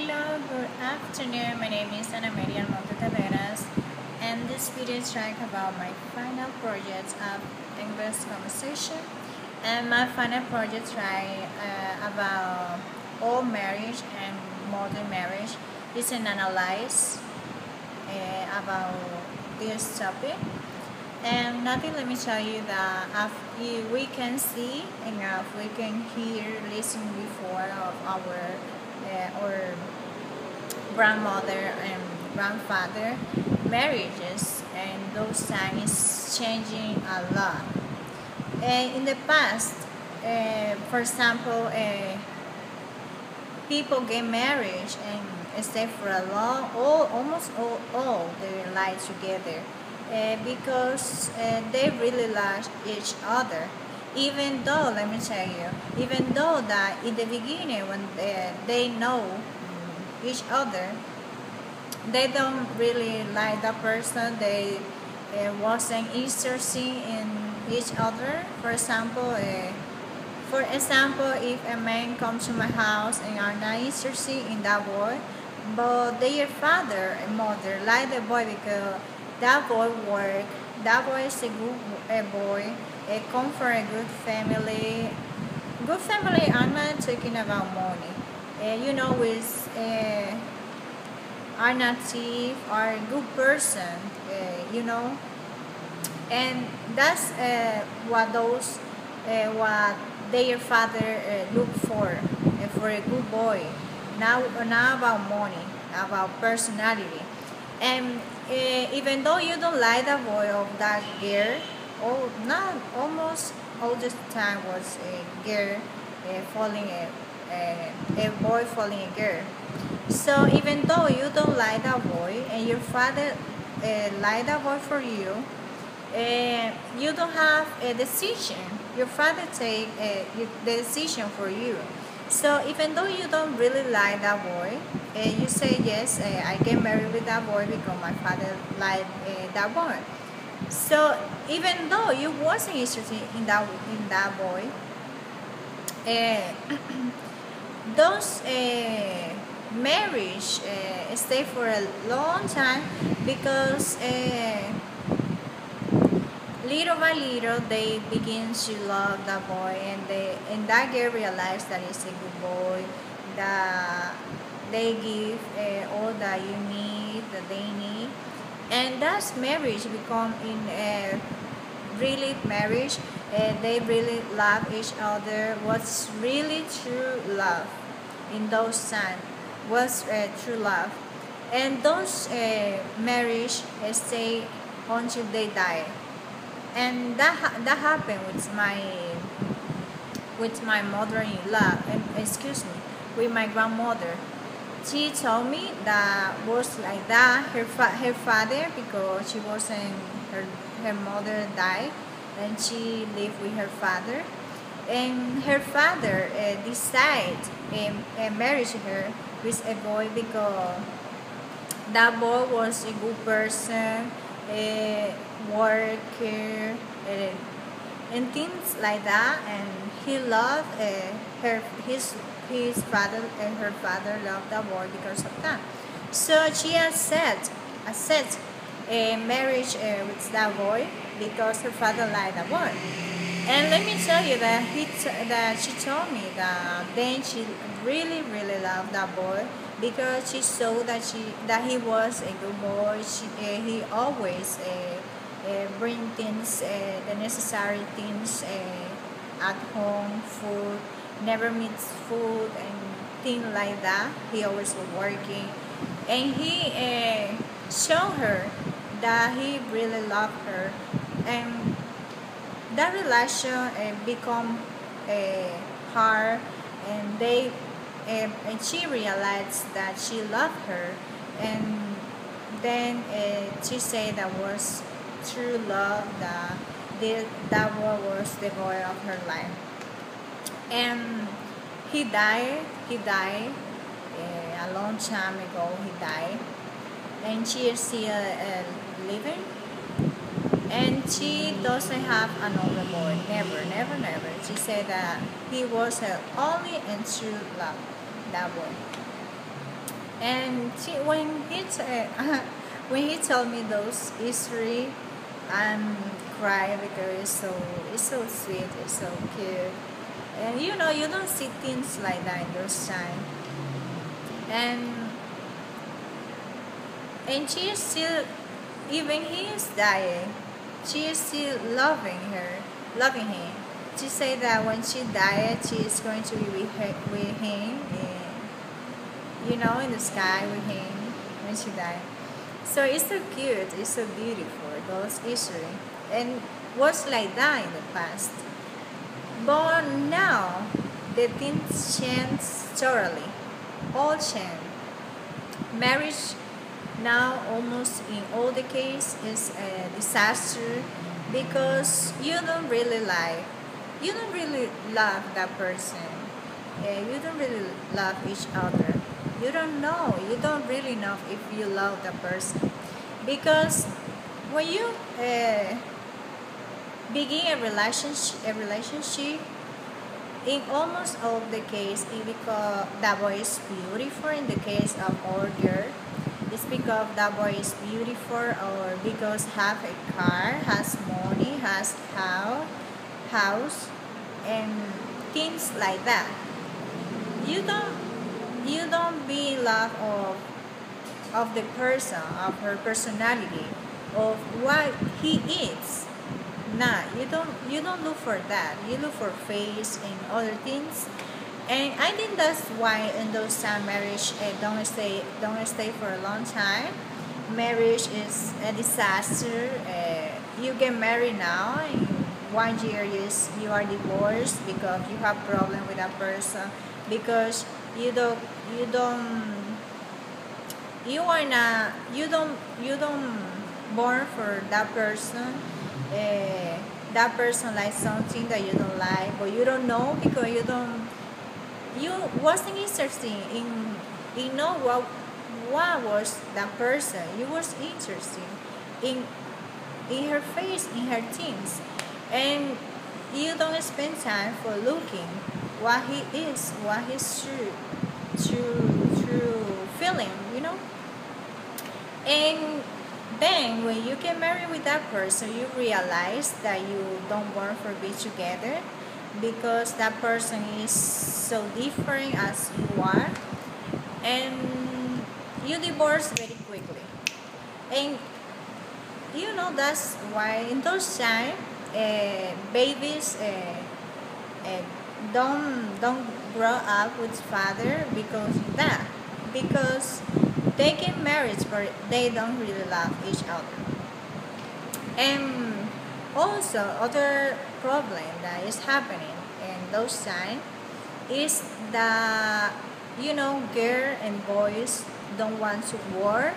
Hello, good afternoon. My name is Ana Maria Monte Taveras, and this video is talking about my final project of English conversation. And my final project try about old marriage and modern marriage. It's an analyze about this topic. And nothing, let me tell you that we can see enough, we can hear, listen before of our grandmother and grandfather marriages, and those times changing a lot. In the past, for example, people get married and stay for a long, almost all their lives together, because they really like each other. Even though, let me tell you, even though that in the beginning when they know each other, they don't really like that person. They wasn't interested in each other. For example, if a man comes to my house and are not interested in that boy, but their father and mother like the boy because that boy work, that boy is a good boy, come from a good family. Good family, I'm not talking about money. With are not thief, are a good person, and that's what their father look for a good boy. Now about money, about personality, and even though you don't like the boy of that girl, or not almost all the time was a girl falling a boy falling a girl. So even though you don't like that boy and your father like that boy for you, you don't have a decision. Your father take the decision for you. So even though you don't really like that boy, you say yes, I get married with that boy because my father liked that boy. So even though you wasn't interested in that boy, uh, those marriage stay for a long time because little by little they begin to love that boy, and that girl realize that it's a good boy, that they give all that you need, that they need, and that's marriage become in a really marriage. They really love each other. What's really true love in those times was true love, and those marriage stay until they die. And that happened with my mother-in-law, and excuse me, with my grandmother. She told me that was like that. Her father, because she wasn't her mother died, and she lived with her father, and her father decided married her with a boy because that boy was a good person, a worker, and things like that, and he loved his father, and her father loved that boy because of that. So she accept a marriage with that boy because her father liked that boy. And let me tell you that that she told me that then she really loved that boy because she saw that he was a good boy. He always bring things, the necessary things at home, food, never miss food and things like that. He always was working, and he showed her that he really loved her, and that relation become hard, and and she realized that she loved her, and then she said that was true love, that boy was the boy of her life, and he died a long time ago. He died, and she is still living, and she doesn't have another boy. Never. She said that he was her only and true love, that boy. And when he told me those history, I'm crying because it's so sweet, it's so cute. And you don't see things like that in those time. And she is still, even he is dying, she is still loving him. She said that when she died, she is going to be with him, in the sky with him when she died. So it's so cute, it's so beautiful, those history. And was like that in the past. But now, the things change totally. All change. Marriage now almost in all the case is a disaster because you don't really love that person. You don't really love each other. You don't really know if you love the person because when you begin a relationship, in almost all of the case, it's because that boy is beautiful. In the case of our girl, it's because that boy is beautiful or because have a car, has money, has house, and things like that. You don't you don't be in love of the person, of her personality, of what he is. Nah, you don't look for that. You look for face and other things. And I think that's why in those time marriage don't stay for a long time. Marriage is a disaster. You get married now, in 1 year you are divorced because you have problem with that person because you don't you don't you don't born for that person. That person likes something that you don't like, but you don't know because you wasn't interested in know what was that person. You was interested in her face, in her things, and you don't spend time for looking what he is, what his true feeling, and then when you get married with that person, you realize that you don't want to be together because that person is so different as you are, and you divorce very quickly. And that's why in those times, babies uh, don't grow up with father because of that, because they get married but they don't really love each other. And also other problem that is happening in those times is that girl and boys don't want to work.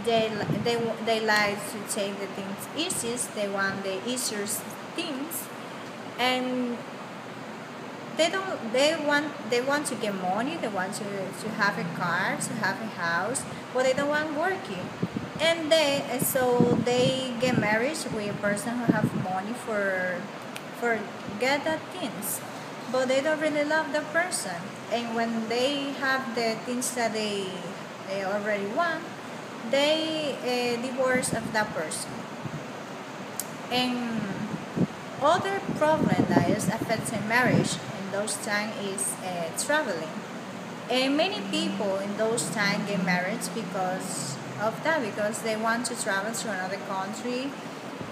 They like to take the things easiest. They want the easiest things, and they want to get money. They want to have a car, to have a house, but they don't want working. And they get married with a person who have money for get that things, but they don't really love the person. And when they have the things that they already want, they divorce of that person. And other problem that is affecting marriage in those times is traveling. And many people in those times get married because of that, because they want to travel to another country,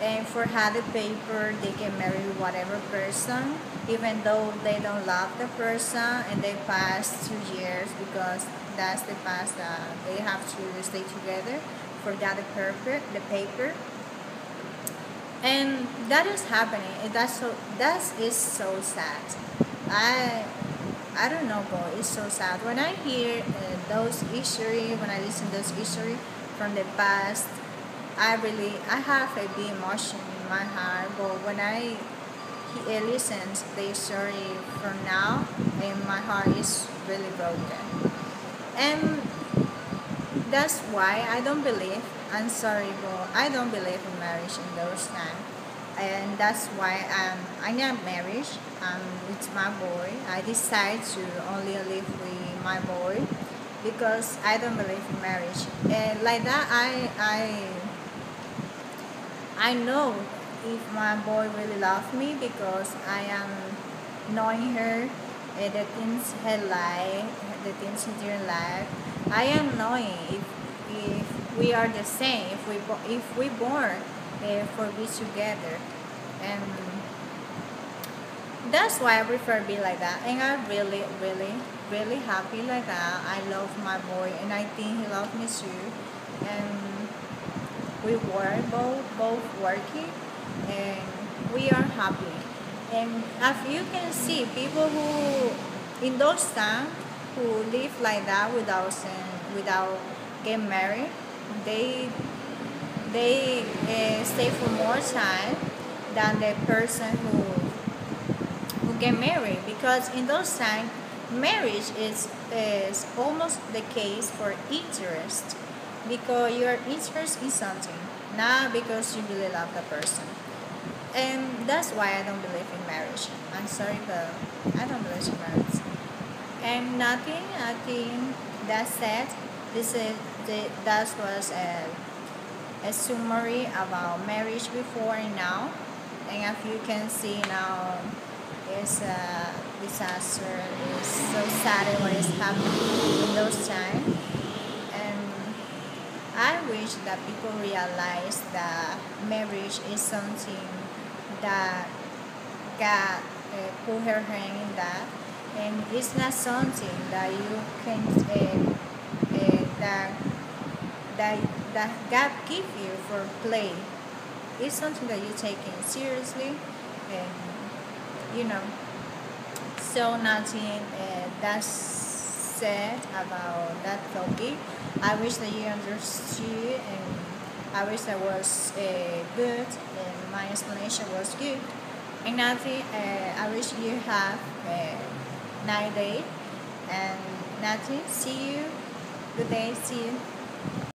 and for have the paper they get married with whatever person, even though they don't love the person, and they pass 2 years because that's the past that they have to stay together for the paper. And that is happening, and that is so sad. I don't know, but it's so sad when I hear those history, when I listen to those history from the past. I have a big emotion in my heart, but when I listen to the story from now, and my heart is really broken. And that's why I don't believe. I'm sorry, but I don't believe in marriage in those times. And that's why I'm not married. I'm with my boy. I decide to only live with my boy, because I don't believe in marriage. And like that, I know if my boy really loves me because I am knowing her, the things he like, the things he didn't like. I am knowing if we are the same, if we born for be together, and that's why I prefer be like that. And I'm really happy like that. I love my boy, and I think he loves me too. And we were both working, and we are happy. And as you can see, people who in those times who live like that without getting married, they stay for more time than the person who get married, because in those times marriage is almost the case for interest, because your interest in something, not because you really love the person. And that's why I don't believe in marriage. I'm sorry, but I don't believe in marriage. And nothing, I think that said, that was a summary about marriage before and now. And as you can see now, it's a disaster. It's so sad what is happening in those times. And I wish that people realize that marriage is something that God put her hand in that, and it's not something that you can that that that God give you for play. It's something that you take in seriously, and you know. So nothing that's said about that topic. I wish that you understood, and I wish that was good, and my explanation was good. And nothing. I wish you have a nice day, and nothing. See you. Good day. See you.